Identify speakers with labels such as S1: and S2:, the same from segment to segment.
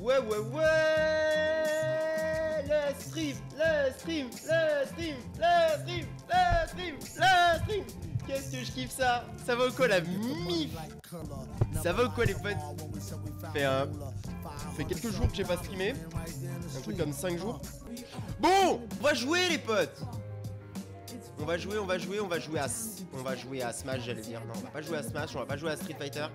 S1: Ouais, ouais, ouais. Le stream, le stream, le stream, le stream, le stream, le stream. Qu'est-ce que je kiffe ça. Ça va ou quoi la mif? Ça va ou quoi les potes? Ça fait quelques jours que j'ai pas streamé. Un truc comme 5 jours. Bon, on va jouer les potes. On va jouer à Smash, j'allais dire. Non, on va pas jouer à Smash, on va pas jouer à Street Fighter.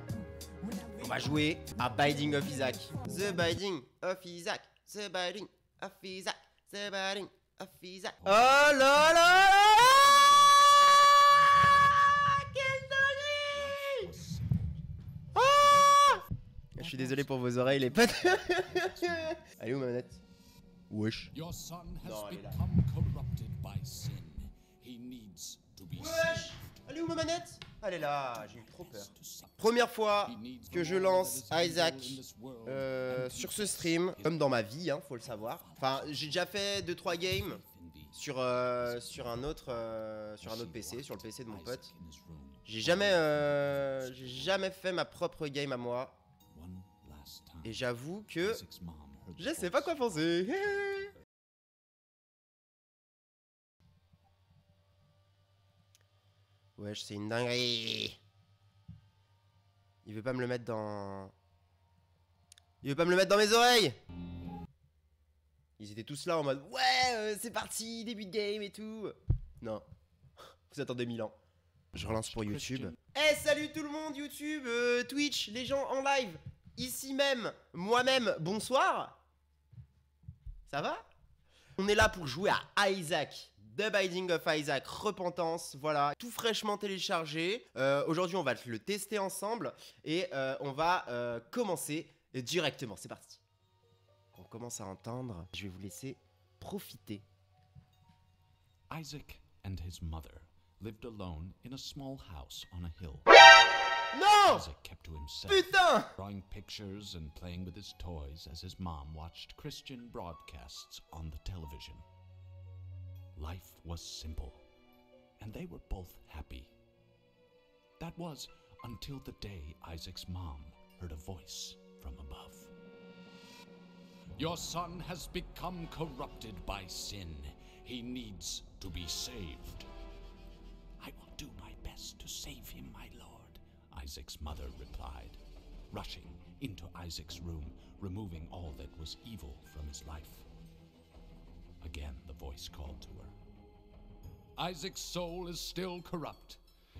S1: On va jouer à Binding of Isaac. The Binding of Isaac. The Binding of Isaac. The Binding of Isaac. Oh là là là! Quelle dinguerie! Ah! Je suis désolé pour vos oreilles les potes. Allez où ma manette? Wesh. Non, elle est là. Wesh! Allez où ma manette? Elle est là, j'ai eu trop peur. Première fois que je lance Isaac sur ce stream, comme dans ma vie, hein, faut le savoir. Enfin, j'ai déjà fait 2-3 games sur un autre PC, sur le PC de mon pote. J'ai jamais fait ma propre game à moi. Et j'avoue que je sais pas quoi penser. Wesh, c'est une dinguerie. Il veut pas me le mettre dans... Il veut pas me le mettre dans mes oreilles. Ils étaient tous là en mode ouais, c'est parti, début de game et tout. Non. Vous attendez 1000 ans. Je relance pour YouTube. Eh, salut tout le monde, YouTube, Twitch, les gens en live. Ici même, moi-même, bonsoir. Ça va? On est là pour jouer à Isaac. The Binding of Isaac, Repentance, voilà, tout fraîchement téléchargé. Aujourd'hui, on va le tester ensemble et on va commencer directement. C'est parti. On commence à entendre. Je vais vous laisser profiter.
S2: Isaac and his mother lived alone in a small house on a hill.
S1: Non!
S2: Isaac kept to himself,
S1: Putain!
S2: drawing pictures and playing with his toys as his mom watched Christian broadcasts on the television. Life was simple, and they were both happy. That was until the day Isaac's mom heard a voice from above. Your son has become corrupted by sin. He needs to be saved. I will do my best to save him, my lord, Isaac's mother replied, rushing into Isaac's room, removing all that was evil from his life. Again, the voice called to her. Isaac's soul is still corrupt.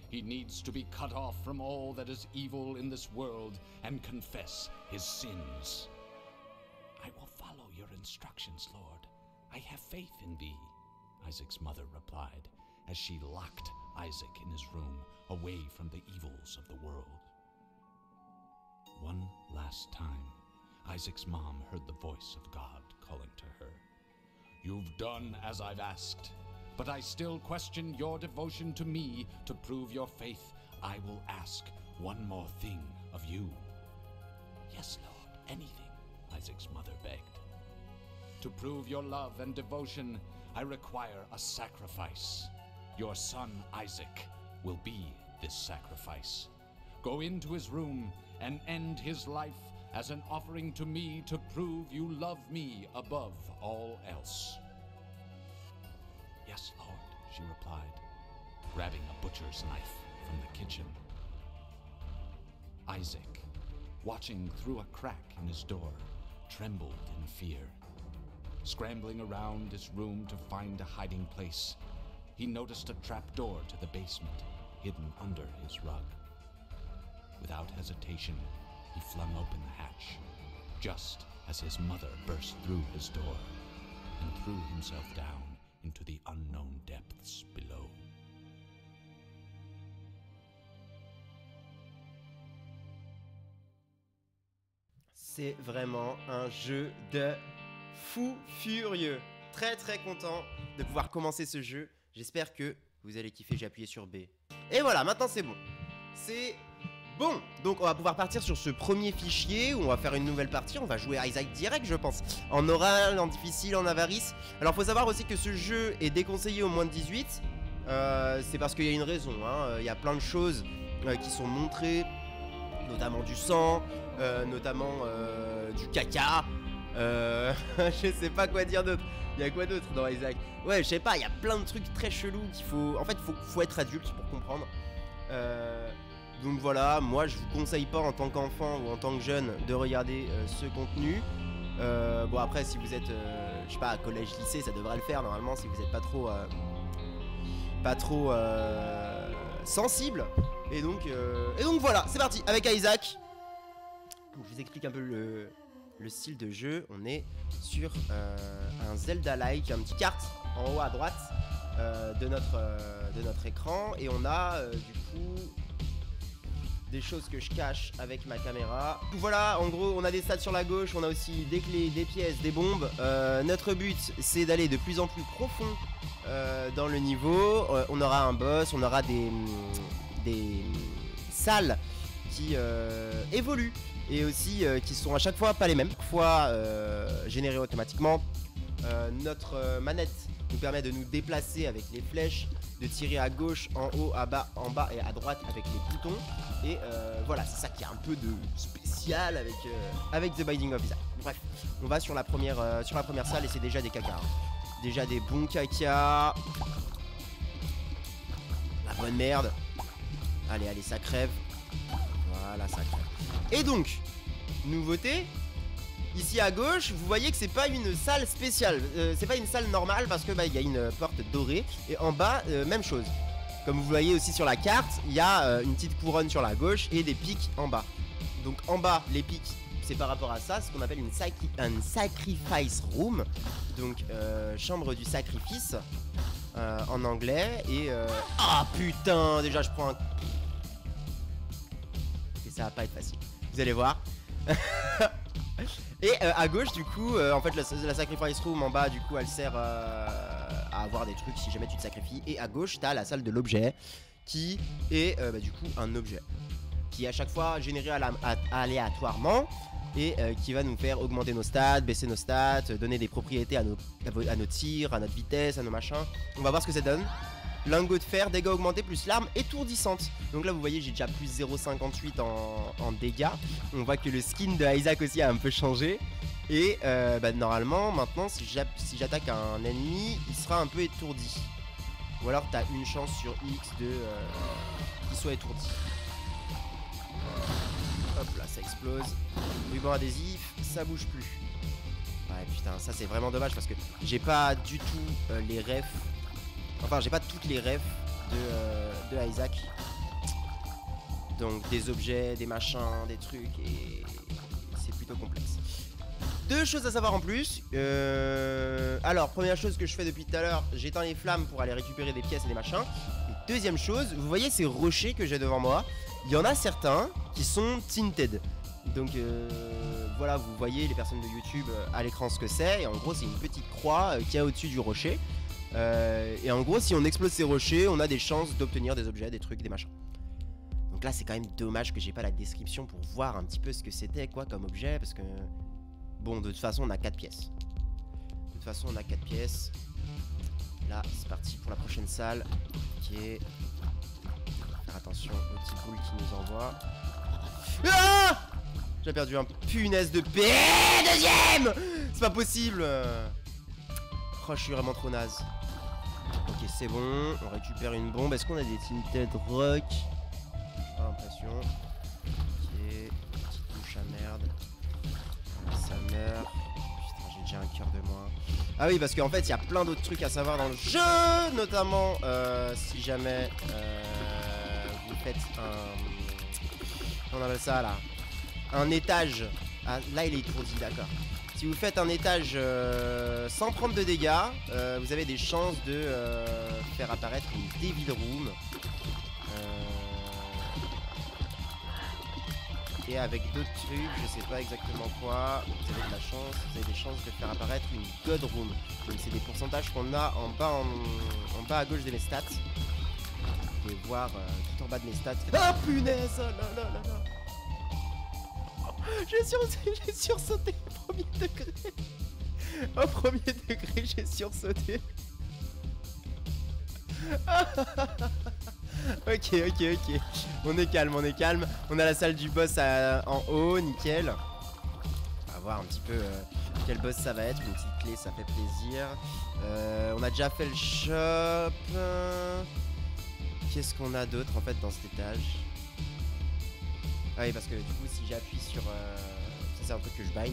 S2: He needs to be cut off from all that is evil in this world and confess his sins. I will follow your instructions, Lord. I have faith in thee, Isaac's mother replied, as she locked Isaac in his room, away from the evils of the world. One last time, Isaac's mom heard the voice of God calling to her. You've done as I've asked, but I still question your devotion to me. To prove your faith, I will ask one more thing of you. Yes, Lord, anything, Isaac's mother begged. To prove your love and devotion, I require a sacrifice. Your son, Isaac, will be this sacrifice. Go into his room and end his life as an offering to me to prove you love me above all else. Yes, Lord, she replied, grabbing a butcher's knife from the kitchen. Isaac, watching through a crack in his door, trembled in fear. Scrambling around his room to find a hiding place, he noticed a trap door to the basement, hidden under his rug. Without hesitation, he flung open the hatch, just as his mother burst through his door and threw himself down into the unknown depths below.
S1: C'est vraiment un jeu de fou furieux. Très très content de pouvoir commencer ce jeu. J'espère que vous allez kiffer. J'ai appuyé sur B. Et voilà, maintenant c'est bon. C'est bon. Donc on va pouvoir partir sur ce premier fichier où on va faire une nouvelle partie. On va jouer à Isaac direct, je pense. En oral, en difficile, en avarice. Alors faut savoir aussi que ce jeu est déconseillé aux moins de 18. C'est parce qu'il y a une raison, hein. Il y a plein de choses qui sont montrées notamment du sang, notamment du caca. Je sais pas quoi dire d'autre. Il y a quoi d'autre dans Isaac? Ouais, je sais pas, il y a plein de trucs très chelous qu'il faut... En fait, faut être adulte pour comprendre. Donc voilà, moi je vous conseille pas en tant qu'enfant ou en tant que jeune de regarder ce contenu. Bon après si vous êtes, je sais pas, à collège, lycée, ça devrait le faire normalement si vous êtes pas trop sensible. Et donc voilà, c'est parti avec Isaac. Donc, je vous explique un peu le style de jeu. On est sur un Zelda-like, une petite carte en haut à droite de notre écran. Et on a du coup des choses que je cache avec ma caméra. Voilà, en gros, on a des stats sur la gauche, on a aussi des clés, des pièces, des bombes. Notre but, c'est d'aller de plus en plus profond dans le niveau. On aura un boss, on aura des salles qui évoluent et aussi qui sont à chaque fois pas les mêmes, fois générées automatiquement. Notre manette nous permet de nous déplacer avec les flèches, de tirer à gauche, en haut, en bas et à droite avec les boutons. Et voilà, c'est ça qui est un peu de spécial avec The Binding of Isaac. Bref, on va sur la première salle et c'est déjà des caca. Déjà des bons caca. La bonne merde. Allez, ça crève. Voilà, ça crève. Et donc, nouveauté. Ici à gauche, vous voyez que c'est pas une salle spéciale, c'est pas une salle normale parce que il y a une porte dorée. Et en bas, même chose. Comme vous voyez aussi sur la carte, il y a une petite couronne sur la gauche et des pics en bas. Donc en bas, les pics, c'est par rapport à ça, ce qu'on appelle un sacrifice room. Donc chambre du sacrifice en anglais. Et ah putain, déjà je prends un... Et ça va pas être facile. Vous allez voir. Et à gauche du coup, en fait la sacrifice room en bas du coup elle sert à avoir des trucs si jamais tu te sacrifies. Et à gauche t'as la salle de l'objet qui est du coup un objet qui est à chaque fois généré aléatoirement et qui va nous faire augmenter nos stats, baisser nos stats, donner des propriétés à nos tirs, à notre vitesse, à nos machins. On va voir ce que ça donne. Lingot de fer, dégâts augmentés plus l'arme étourdissante. Donc là vous voyez j'ai déjà plus 0,58 en dégâts. On voit que le skin de Isaac aussi a un peu changé. Et normalement maintenant si j'attaque un ennemi il sera un peu étourdi. Ou alors t'as une chance sur X de qu'il soit étourdi. Hop là ça explose. Ruban adhésif, ça bouge plus. Ouais putain ça c'est vraiment dommage parce que j'ai pas du tout les refs. Enfin, j'ai pas toutes les refs de Isaac. Donc, des objets, des machins, des trucs, et c'est plutôt complexe. Deux choses à savoir en plus. Alors, première chose que je fais depuis tout à l'heure, j'éteins les flammes pour aller récupérer des pièces et des machins. Et deuxième chose, vous voyez ces rochers que j'ai devant moi. Il y en a certains qui sont tinted. Donc, voilà, vous voyez les personnes de YouTube à l'écran ce que c'est. Et en gros, c'est une petite croix qu'il y a au-dessus du rocher. Et en gros si on explose ces rochers on a des chances d'obtenir des objets, des trucs, des machins. Donc là c'est quand même dommage que j'ai pas la description pour voir un petit peu ce que c'était quoi comme objet. Parce que bon de toute façon on a 4 pièces. Là c'est parti pour la prochaine salle qui est... Faire attention aux petites boules qui nous envoient. Ah j'ai perdu un punaise de paix. Deuxième. C'est pas possible. Oh je suis vraiment trop naze. Ok c'est bon, on récupère une bombe. Est-ce qu'on a des tinted rock? Pas l'impression. Ok, petite bouche à merde. Ça meurt. Putain j'ai déjà un cœur de moins. Ah oui parce qu'en fait il y a plein d'autres trucs à savoir dans le jeu. Notamment si jamais vous faites un... On appelle ça là un étage. Ah, là il est étourdi d'accord. Si vous faites un étage sans prendre de dégâts, vous avez des chances de faire apparaître une Devil Room. Et avec d'autres trucs, je sais pas exactement quoi, vous avez de la chance, vous avez des chances de faire apparaître une God Room. Donc c'est des pourcentages qu'on a en bas à gauche de mes stats. Vous pouvez voir tout en bas de mes stats. Ah punaise, oh là là là là. J'ai sursauté au premier degré. Au premier degré, j'ai sursauté. Ok. On est calme, on est calme. On a la salle du boss en haut, nickel. On va voir un petit peu quel boss ça va être. Une petite clé, ça fait plaisir. On a déjà fait le shop. Qu'est-ce qu'on a d'autre en fait dans cet étage? Ah oui, parce que du coup, si j'appuie sur... ça, c'est un truc que je bind.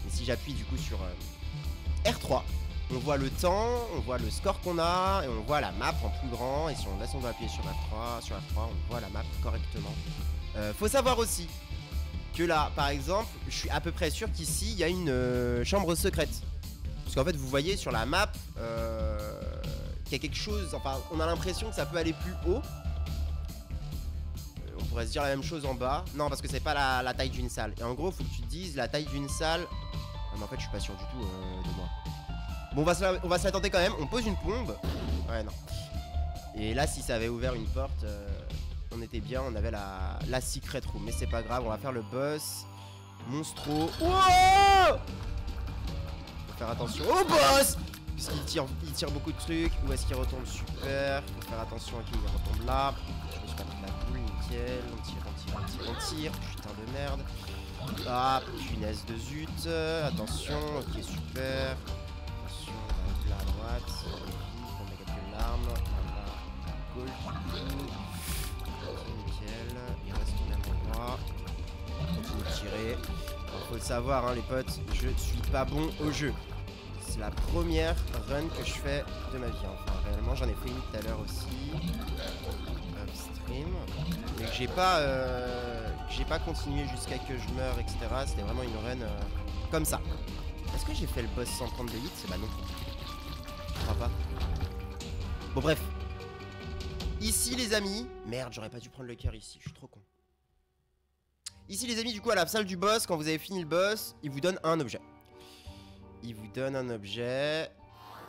S1: Mais si j'appuie du coup sur R3, on voit le temps, on voit le score qu'on a, et on voit la map en plus grand. Et si on laisse, on va appuyer sur F3, on voit la map correctement. Faut savoir aussi que là, par exemple, je suis à peu près sûr qu'ici, il y a une chambre secrète. Parce qu'en fait, vous voyez sur la map qu'il y a quelque chose... Enfin, on a l'impression que ça peut aller plus haut. On pourrait se dire la même chose en bas. Non, parce que c'est pas la taille d'une salle. Et en gros, faut que tu te dises la taille d'une salle. Ah, mais en fait, je suis pas sûr du tout de moi. Bon, on va se la tenter quand même. On pose une plombe. Ouais, non. Et là, si ça avait ouvert une porte, on était bien. On avait la secret room. Mais c'est pas grave, on va faire le boss. Monstro. Wow! Faut faire attention au boss! Puisqu'il tire beaucoup de trucs. Où est-ce qu'il retombe? Super. Faut faire attention à qui il retombe là. Je me suis pas mis la boule, nickel. On tire. Putain de merde. Ah, punaise de zut. Attention, ok, super. Attention, on va être là à droite. On met quelques larmes. Là, à gauche. Nickel. Il reste au même endroit. On continue de tirer. Faut le savoir, hein, les potes, je suis pas bon au jeu. C'est la première run que je fais de ma vie. Enfin, réellement, j'en ai fait une tout à l'heure aussi. Upstream. Mais que j'ai pas continué jusqu'à que je meure, etc. C'était vraiment une run comme ça. Est-ce que j'ai fait le boss sans prendre de hit? Bah non. Je crois pas. Bon, bref. Ici, les amis. Merde, j'aurais pas dû prendre le cœur ici. Je suis trop con. Ici, les amis, du coup, à la salle du boss, quand vous avez fini le boss, il vous donne un objet. Il vous donne un objet.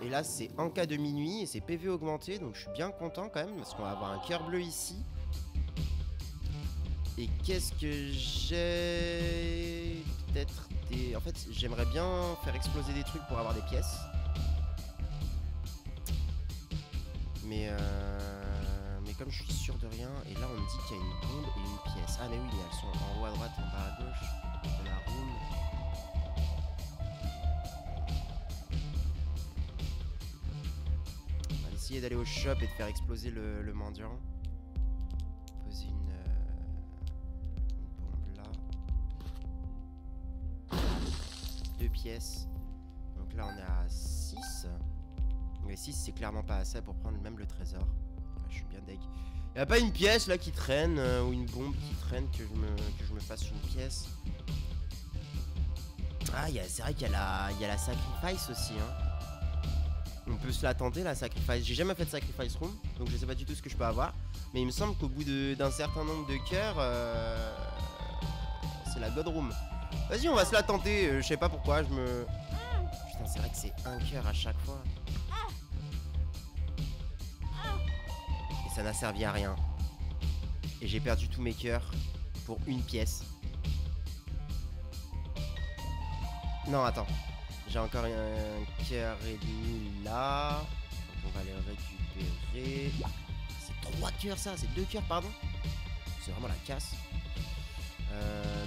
S1: Et là, c'est en cas de minuit et c'est PV augmenté. Donc, je suis bien content quand même parce qu'on va avoir un cœur bleu ici. Et qu'est-ce que j'ai? Peut-être des... En fait, j'aimerais bien faire exploser des trucs pour avoir des pièces. Mais comme je suis sûr de rien, et là, on me dit qu'il y a une bombe et une pièce. Ah, mais oui, mais elles sont en haut à droite, en bas à gauche de la room. On va essayer d'aller au shop et de faire exploser le mendiant. Poser une bombe là. 2 pièces. Donc là on est à 6. Mais 6 c'est clairement pas assez pour prendre même le trésor. Ouais, je suis bien deg. Y'a pas une pièce là qui traîne ou une bombe qui traîne que je me fasse une pièce. Ah c'est vrai qu'il y a la sacrifice aussi hein. On peut se la tenter la sacrifice. J'ai jamais fait de sacrifice room, donc je sais pas du tout ce que je peux avoir. Mais il me semble qu'au bout d'un certain nombre de cœurs, c'est la god room. Vas-y, on va se la tenter. Je sais pas pourquoi. Putain, c'est vrai que c'est un cœur à chaque fois. Et ça n'a servi à rien. Et j'ai perdu tous mes cœurs pour une pièce. Non, attends. J'ai encore un cœur et demi là. Donc on va les récupérer. C'est 3 cœurs ça, c'est 2 cœurs pardon. C'est vraiment la casse.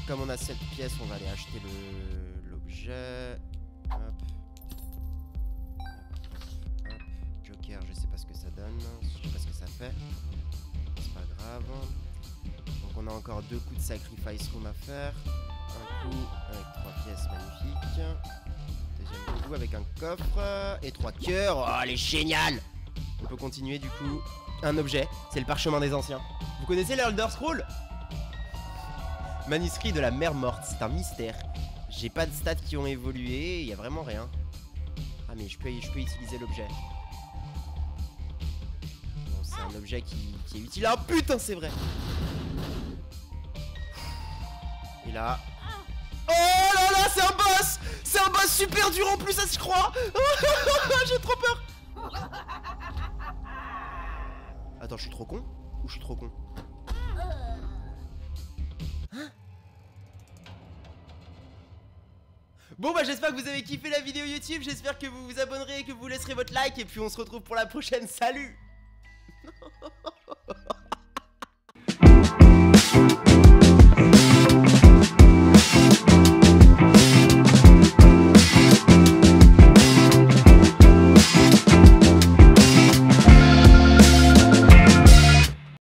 S1: Comme on a 7 pièces, on va aller acheter l'objet. Hop. Joker, je sais pas ce que ça donne. Je sais pas ce que ça fait. C'est pas grave. Donc on a encore 2 coups de sacrifice room à faire. Un coup avec 3 pièces magnifiques. Deuxième coup avec un coffre et 3 cœurs. Oh, elle est géniale. On peut continuer du coup. Un objet, c'est le parchemin des anciens. Vous connaissez l'Elder Scroll? Manuscrit de la mer morte, c'est un mystère. J'ai pas de stats qui ont évolué, il y a vraiment rien. Ah mais je peux utiliser l'objet. Bon, c'est un objet qui est utile. Ah putain, c'est vrai. Et là... Oh là là, c'est un boss! C'est un boss super dur en plus, ça se croit. J'ai trop peur. Attends, je suis trop con? Ou je suis trop con? Hein? Bon bah j'espère que vous avez kiffé la vidéo YouTube. J'espère que vous vous abonnerez et que vous laisserez votre like. Et puis on se retrouve pour la prochaine. Salut!